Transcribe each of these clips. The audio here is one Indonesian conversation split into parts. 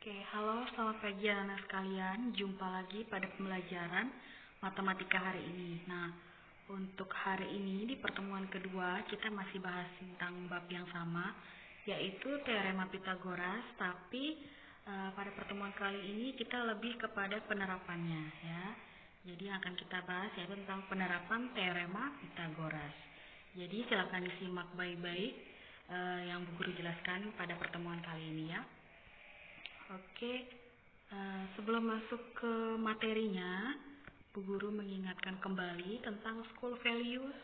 Oke, halo, selamat pagi anak sekalian. Jumpa lagi pada pembelajaran matematika hari ini. Nah, untuk hari ini di pertemuan kedua kita masih bahas tentang bab yang sama, yaitu teorema Pitagoras. Tapi pada pertemuan kali ini kita lebih kepada penerapannya, ya. Jadi yang akan kita bahas yaitu tentang penerapan teorema Pitagoras. Jadi silakan disimak baik-baik yang Bu Guru jelaskan pada pertemuan kali ini, ya. Oke, sebelum masuk ke materinya, Bu Guru mengingatkan kembali tentang school values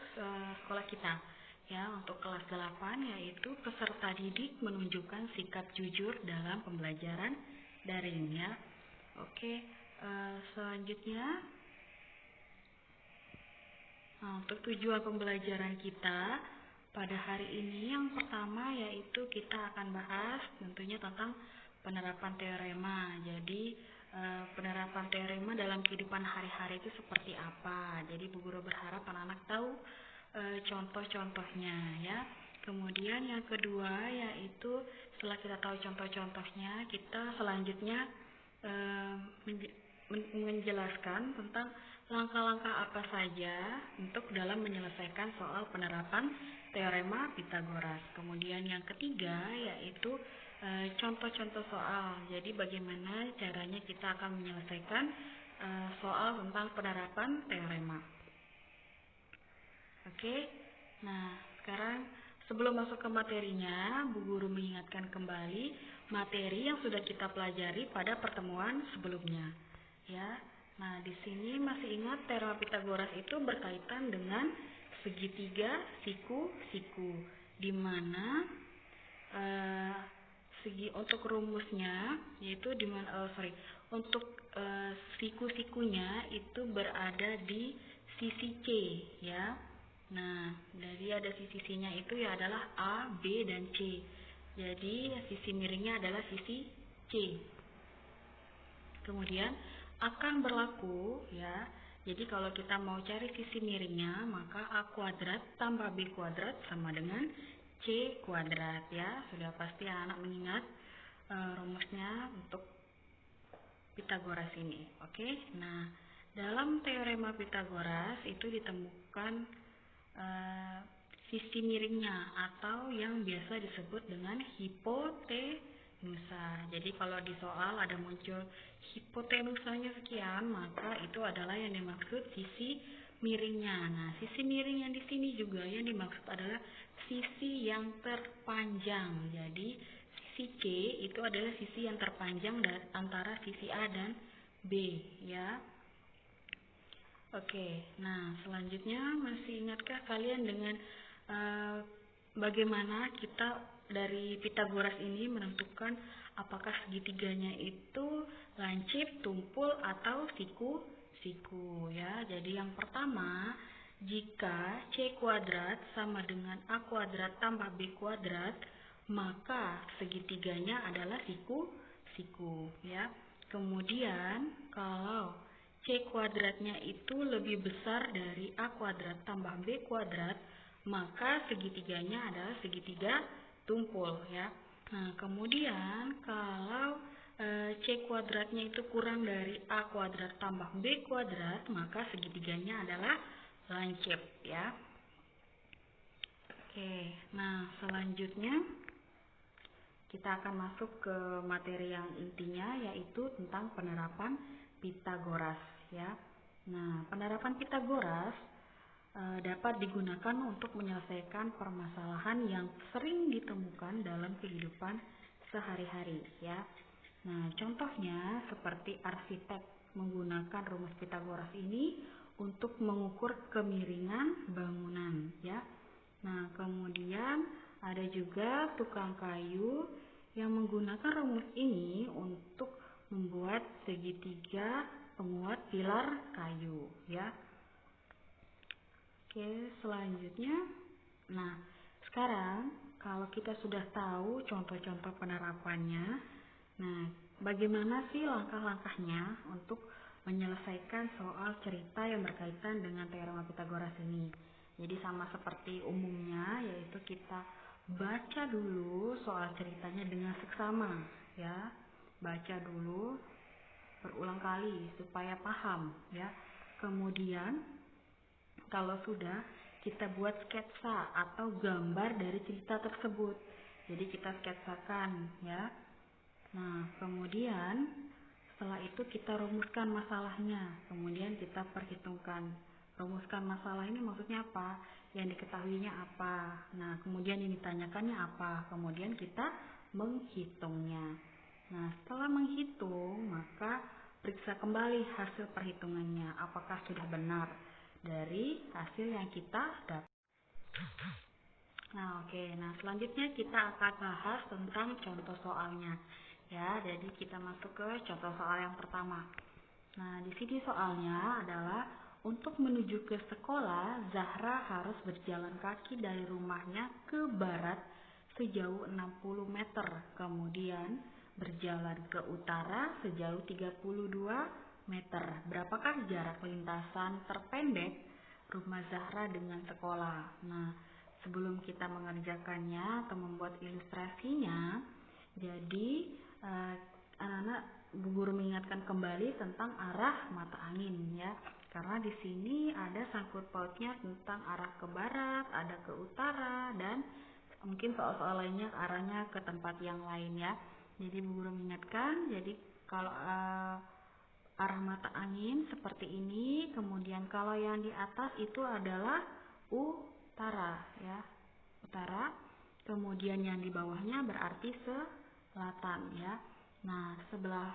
sekolah kita. Ya, untuk kelas 8 yaitu peserta didik menunjukkan sikap jujur dalam pembelajaran daring, ya. Oke, selanjutnya, untuk tujuan pembelajaran kita pada hari ini yang pertama yaitu kita akan bahas tentunya tentang penerapan teorema. Jadi penerapan teorema dalam kehidupan hari-hari itu seperti apa. Jadi Bu Guru berharap anak-anak tahu contoh-contohnya, ya. Kemudian yang kedua yaitu setelah kita tahu contoh-contohnya, kita selanjutnya menjelaskan tentang langkah-langkah apa saja untuk dalam menyelesaikan soal penerapan teorema Pitagoras. Kemudian yang ketiga yaitu contoh-contoh soal. Jadi bagaimana caranya kita akan menyelesaikan soal tentang penerapan teorema. Oke, nah sekarang sebelum masuk ke materinya, Bu Guru mengingatkan kembali materi yang sudah kita pelajari pada pertemuan sebelumnya. Ya, nah di sini masih ingat teorema Pitagoras itu berkaitan dengan segitiga siku-siku, di mana untuk rumusnya yaitu untuk siku-sikunya itu berada di sisi C, ya. Nah, dari ada sisi C-nya itu ya adalah A, B, dan C. Jadi sisi miringnya adalah sisi C. Kemudian akan berlaku, ya. Jadi kalau kita mau cari sisi miringnya, maka A kuadrat tambah B kuadrat sama dengan C kuadrat, ya. Sudah pasti anak mengingat rumusnya untuk Pitagoras ini. Oke. Nah, dalam teorema Pitagoras itu ditemukan sisi miringnya atau yang biasa disebut dengan hipotenusa. Jadi kalau di soal ada muncul hipotenusanya sekian, maka itu adalah yang dimaksud sisi miringnya. Nah, sisi miring yang di sini juga yang dimaksud adalah sisi yang terpanjang. Jadi sisi C itu adalah sisi yang terpanjang dari antara sisi A dan B, ya. Oke, nah selanjutnya masih ingatkah kalian dengan bagaimana kita dari Pitagoras ini menentukan apakah segitiganya itu lancip, tumpul, atau siku-siku, ya. Jadi yang pertama, jika C kuadrat sama dengan A kuadrat tambah B kuadrat, maka segitiganya adalah siku-siku, ya. Kemudian kalau C kuadratnya itu lebih besar dari A kuadrat tambah B kuadrat, maka segitiganya adalah segitiga tumpul, ya. Nah, kemudian kalau C kuadratnya itu kurang dari A kuadrat tambah B kuadrat, maka segitiganya adalah lancip, ya. Oke, nah selanjutnya kita akan masuk ke materi yang intinya yaitu tentang penerapan Pitagoras, ya. Nah, penerapan Pitagoras dapat digunakan untuk menyelesaikan permasalahan yang sering ditemukan dalam kehidupan sehari-hari, ya. Nah, contohnya seperti arsitek menggunakan rumus Pitagoras ini untuk mengukur kemiringan bangunan, ya. Nah, kemudian ada juga tukang kayu yang menggunakan rumus ini untuk membuat segitiga penguat pilar kayu, ya. Oke, selanjutnya, nah sekarang kalau kita sudah tahu contoh-contoh penerapannya, nah bagaimana sih langkah-langkahnya untuk menyelesaikan soal cerita yang berkaitan dengan teorema Pitagoras ini. Jadi sama seperti umumnya, yaitu kita baca dulu soal ceritanya dengan seksama, ya. baca dulu berulang kali supaya paham ya. Kemudian kalau sudah, kita buat sketsa atau gambar dari cerita tersebut. Jadi kita sketsakan ya. Nah, kemudian setelah itu kita rumuskan masalahnya. Kemudian kita perhitungkan. Rumuskan masalah ini maksudnya apa? Yang diketahuinya apa? Nah, kemudian yang ditanyakannya apa? Kemudian kita menghitungnya. Nah, setelah menghitung, maka periksa kembali hasil perhitungannya. Apakah sudah benar dari hasil yang kita dapat. Nah, oke. Nah, selanjutnya kita akan bahas tentang contoh soalnya. Ya, jadi kita masuk ke contoh soal yang pertama. Nah, di sini soalnya adalah untuk menuju ke sekolah, Zahra harus berjalan kaki dari rumahnya ke barat sejauh 60 meter. Kemudian berjalan ke utara sejauh 32 meter. Berapakah jarak lintasan terpendek rumah Zahra dengan sekolah? Nah, sebelum kita mengerjakannya atau membuat ilustrasinya, jadi anak-anak Bu Guru mengingatkan kembali tentang arah mata angin ya. Karena di sini ada sangkut pautnya tentang arah ke barat, ada ke utara, dan mungkin soal-soal lainnya arahnya ke tempat yang lain ya. Jadi Bu Guru mengingatkan, jadi kalau arah mata angin seperti ini, kemudian kalau yang di atas itu adalah utara ya, utara. Kemudian yang di bawahnya berarti selatan ya. Nah, sebelah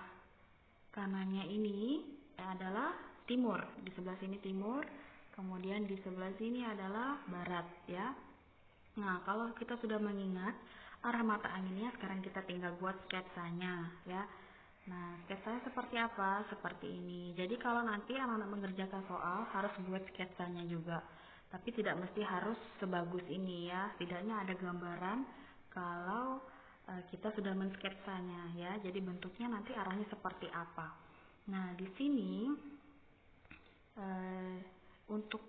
kanannya ini adalah timur. Di sebelah sini timur, kemudian di sebelah sini adalah barat ya. Nah, kalau kita sudah mengingat arah mata anginnya, sekarang kita tinggal buat sketsanya ya. Nah, sketsanya seperti apa? Seperti ini. Jadi kalau nanti anak-anak mengerjakan soal harus buat sketsanya juga. Tapi tidak mesti harus sebagus ini ya. Setidaknya ada gambaran kalau kita sudah mensketsanya ya. Jadi bentuknya nanti arahnya seperti apa. Nah, di sini untuk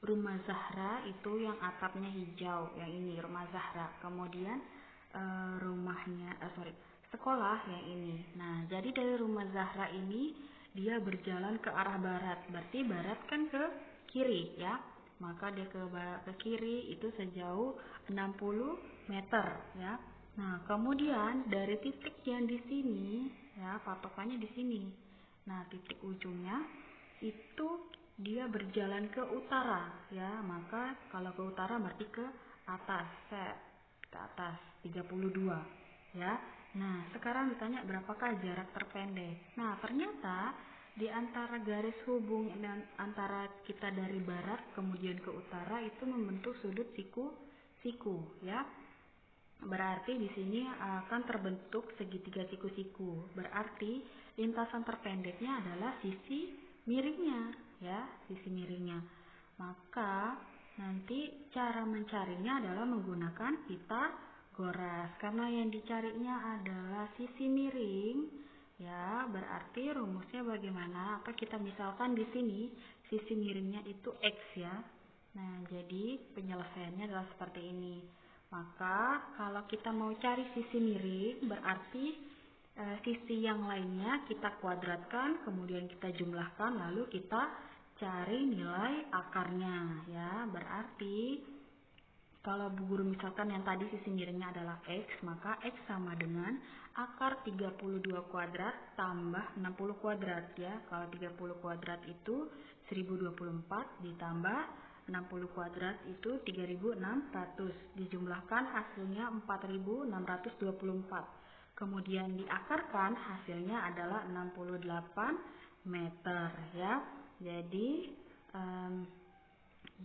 rumah Zahra itu yang atapnya hijau, yang ini rumah Zahra. Kemudian sekolah yang ini. Nah, jadi dari rumah Zahra ini dia berjalan ke arah barat. Berarti barat kan ke kiri ya. Maka dia ke kiri itu sejauh 60 meter ya. Nah, kemudian dari titik yang di sini ya, patokannya di sini. Nah, titik ujungnya itu dia berjalan ke utara ya. Maka kalau ke utara berarti ke atas, ke atas 32 ya. Nah, sekarang ditanya berapakah jarak terpendek. Nah, ternyata di antara garis hubung dan antara kita dari barat kemudian ke utara itu membentuk sudut siku ya. Berarti di sini akan terbentuk segitiga siku-siku. Berarti lintasan terpendeknya adalah sisi miringnya ya, sisi miringnya. Maka nanti cara mencarinya adalah menggunakan Pitagoras. Karena yang dicarinya adalah sisi miring ya, berarti rumusnya bagaimana? Atau kita misalkan di sini sisi miringnya itu X ya. Nah, jadi penyelesaiannya adalah seperti ini. Maka kalau kita mau cari sisi miring, berarti sisi yang lainnya kita kuadratkan, kemudian kita jumlahkan, lalu kita cari nilai akarnya ya. Berarti kalau Bu Guru misalkan yang tadi sisi miringnya adalah X, maka X sama dengan akar 32 kuadrat tambah 60 kuadrat ya. Kalau 30 kuadrat itu 1024 ditambah 60 kuadrat itu 3600, dijumlahkan hasilnya 4624. Kemudian diakarkan hasilnya adalah 68 meter ya. Jadi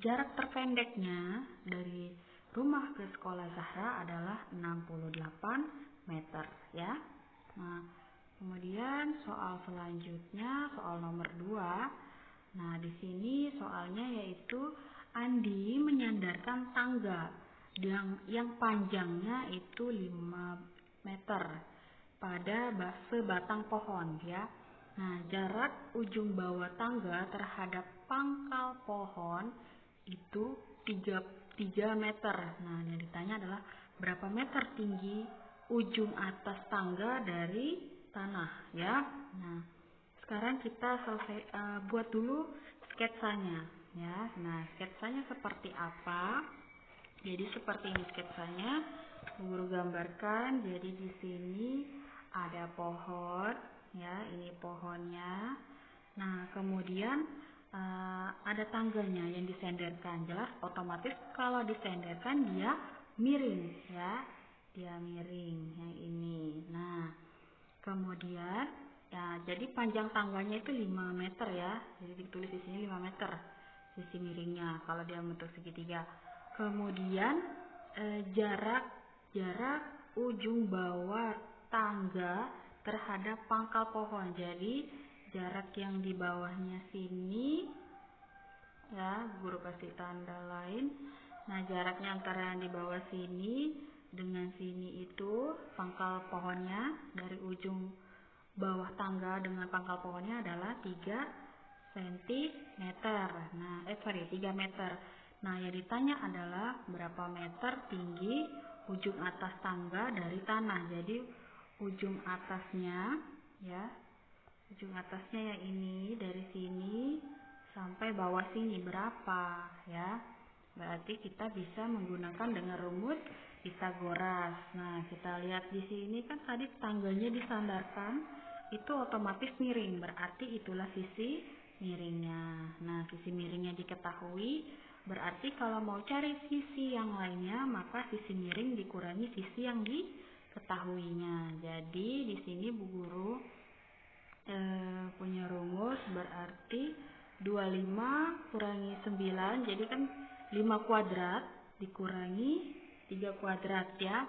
jarak terpendeknya dari rumah ke sekolah Zahra adalah 68 meter ya. Nah, kemudian soal selanjutnya soal nomor 2. Nah, di sini soalnya yaitu Andi menyandarkan tangga yang panjangnya itu 5 meter pada sebatang pohon ya. Nah, jarak ujung bawah tangga terhadap pangkal pohon itu 3 meter. Nah, yang ditanya adalah berapa meter tinggi ujung atas tangga dari tanah ya. Nah, sekarang kita buat dulu sketsanya ya. Nah, sketsanya seperti apa? Jadi seperti ini sketsanya. Guru gambarkan. Jadi di sini ada pohon ya, ini pohonnya. Nah, kemudian ada tangganya yang disenderkan. Jelas otomatis kalau disenderkan dia miring ya. Dia miring yang ini. Nah, kemudian ya, jadi panjang tangganya itu 5 meter ya. Jadi ditulis di sini 5 meter sisi miringnya kalau dia bentuk segitiga. Kemudian jarak ujung bawah tangga terhadap pangkal pohon. Jadi jarak yang di bawahnya sini ya, guru kasih tanda lain. Nah, jaraknya antara yang di bawah sini dengan sini itu pangkal pohonnya, dari ujung bawah tangga dengan pangkal pohonnya adalah 3 cm. Nah, 3 meter. Nah, yang ditanya adalah berapa meter tinggi ujung atas tangga dari tanah. Jadi ujung atasnya ya, ujung atasnya yang ini dari sini sampai bawah sini berapa ya. Berarti kita bisa menggunakan dengan rumus Pitagoras. Nah, kita lihat di sini kan tadi tangganya disandarkan, itu otomatis miring, berarti itulah sisi miringnya. Nah, sisi miringnya diketahui, berarti kalau mau cari sisi yang lainnya, maka sisi miring dikurangi sisi yang diketahuinya. Jadi di sini Bu Guru punya rumus, berarti 25 kurangi 9, jadi kan 5 kuadrat dikurangi 3 kuadrat ya.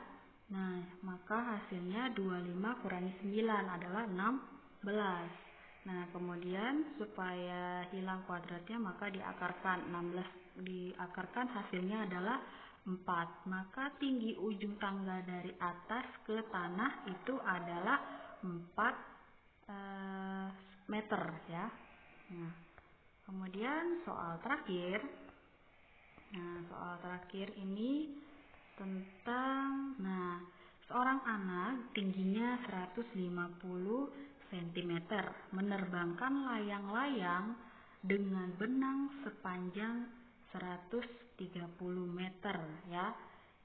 Nah, maka hasilnya 25 kurangi 9 adalah 16. Nah, kemudian supaya hilang kuadratnya maka diakarkan 16, diakarkan hasilnya adalah 4. Maka tinggi ujung tangga dari atas ke tanah itu adalah 4 meter ya. Nah, kemudian soal terakhir. Nah, soal terakhir ini tentang seorang anak tingginya 150 cm menerbangkan layang-layang dengan benang sepanjang 130 meter ya.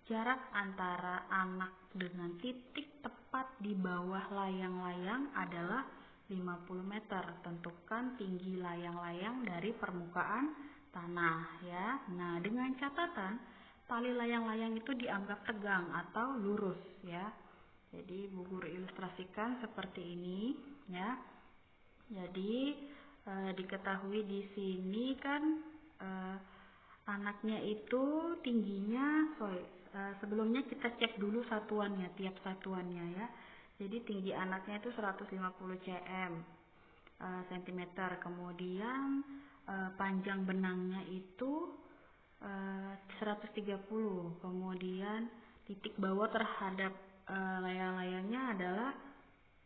Jarak antara anak dengan titik tepat di bawah layang-layang adalah 50 meter. Tentukan tinggi layang-layang dari permukaan tanah ya. Nah, dengan catatan tali layang-layang itu dianggap tegang atau lurus ya. Jadi Bu Guru ilustrasikan seperti ini ya. Jadi diketahui di sini kan anaknya itu tingginya, sebelumnya kita cek dulu satuannya, tiap satuannya ya. Jadi tinggi anaknya itu 150 cm, kemudian panjang benangnya itu 130, kemudian titik bawah terhadap layang-layangnya adalah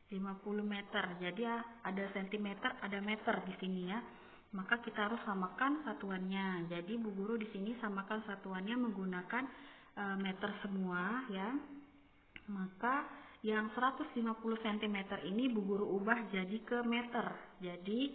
50 meter. Jadi ada sentimeter, ada meter di sini ya. Maka kita harus samakan satuannya. Jadi Bu Guru di sini samakan satuannya menggunakan meter semua ya. Maka yang 150 cm ini Bu Guru ubah jadi ke meter. Jadi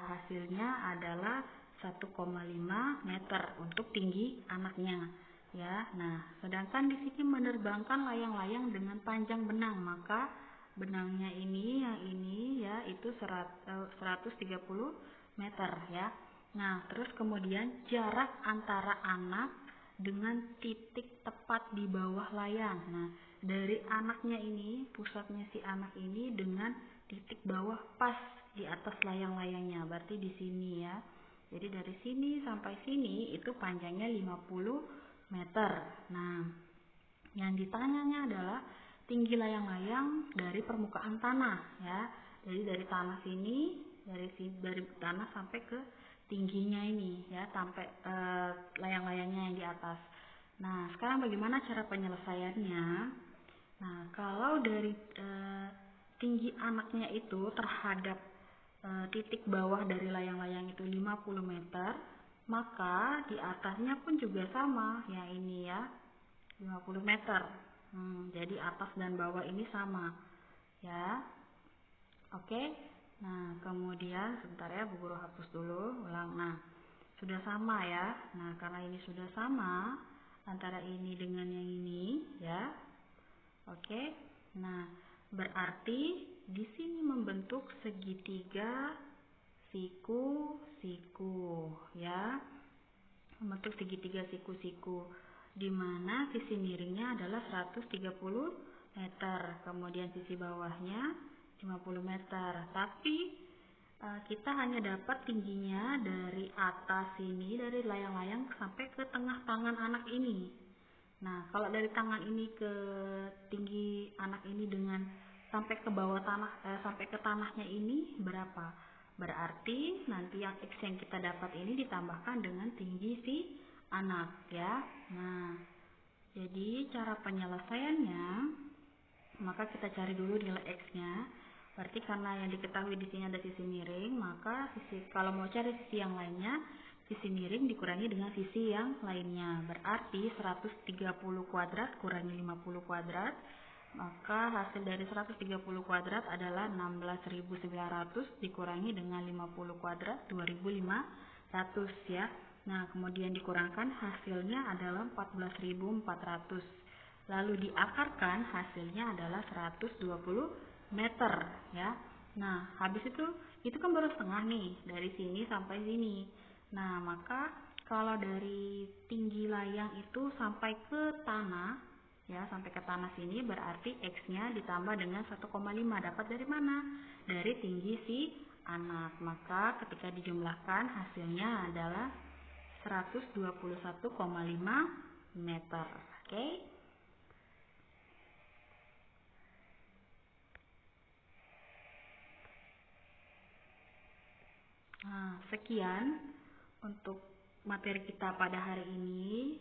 hasilnya adalah 1,5 meter untuk tinggi anaknya ya. Nah, sedangkan di sini menerbangkan layang-layang dengan panjang benang, maka benangnya ini yang ini ya itu 130 meter ya. Nah, terus kemudian jarak antara anak dengan titik tepat di bawah layang. Nah, dari anaknya ini, pusatnya si anak ini dengan titik bawah pas di atas layang-layangnya, berarti di sini ya. Jadi dari sini sampai sini itu panjangnya 50 meter. Nah, yang ditanyanya adalah tinggi layang-layang dari permukaan tanah ya. Jadi dari tanah sini, dari tanah sampai ke tingginya ini ya, sampai layang-layangnya yang di atas. Nah, sekarang bagaimana cara penyelesaiannya? Nah, kalau dari tinggi anaknya itu terhadap titik bawah dari layang-layang itu 50 meter, maka di atasnya pun juga sama, yang ini ya, 50 meter. Jadi atas dan bawah ini sama ya. Oke. Nah, kemudian sebentar ya, Bu Guru hapus dulu, ulang. Nah, sudah sama ya. Nah, karena ini sudah sama antara ini dengan yang ini, ya. Oke. Nah, berarti di sini membentuk segitiga siku-siku, ya. Membentuk segitiga siku-siku, di mana sisi miringnya adalah 130 meter, kemudian sisi bawahnya 50 meter. Tapi kita hanya dapat tingginya dari atas sini, dari layang-layang sampai ke tengah tangan anak ini. Nah, kalau dari tangan ini ke tinggi anak ini dengan sampai ke bawah tanah, sampai ke tanahnya ini berapa? Berarti nanti yang X yang kita dapat ini ditambahkan dengan tinggi si anak, ya. Nah, jadi cara penyelesaiannya, maka kita cari dulu nilai X-nya. Berarti karena yang diketahui di sini ada sisi miring, maka kalau mau cari sisi yang lainnya, sisi miring dikurangi dengan sisi yang lainnya. Berarti 130 kuadrat kurangi 50 kuadrat, maka hasil dari 130 kuadrat adalah 16.900 dikurangi dengan 50 kuadrat 2.500, ya. Nah, kemudian dikurangkan hasilnya adalah 14.400. Lalu diakarkan hasilnya adalah 120 meter, ya. Nah, habis itu kan baru setengah nih, dari sini sampai sini. Nah, maka kalau dari tinggi layang itu sampai ke tanah, ya, sampai ke tanah sini, berarti X-nya ditambah dengan 1,5. Dapat dari mana? Dari tinggi si anak. Maka ketika dijumlahkan hasilnya adalah 121,5 meter. Oke? Nah, sekian untuk materi kita pada hari ini,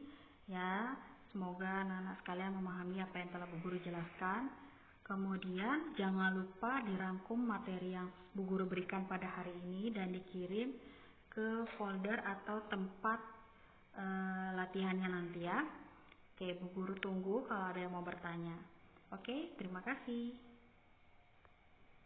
ya. Semoga anak-anak sekalian memahami apa yang telah Bu Guru jelaskan. Kemudian jangan lupa dirangkum materi yang Bu Guru berikan pada hari ini dan dikirim ke folder atau tempat latihannya nanti, ya. Oke, Bu Guru tunggu kalau ada yang mau bertanya. Oke, terima kasih.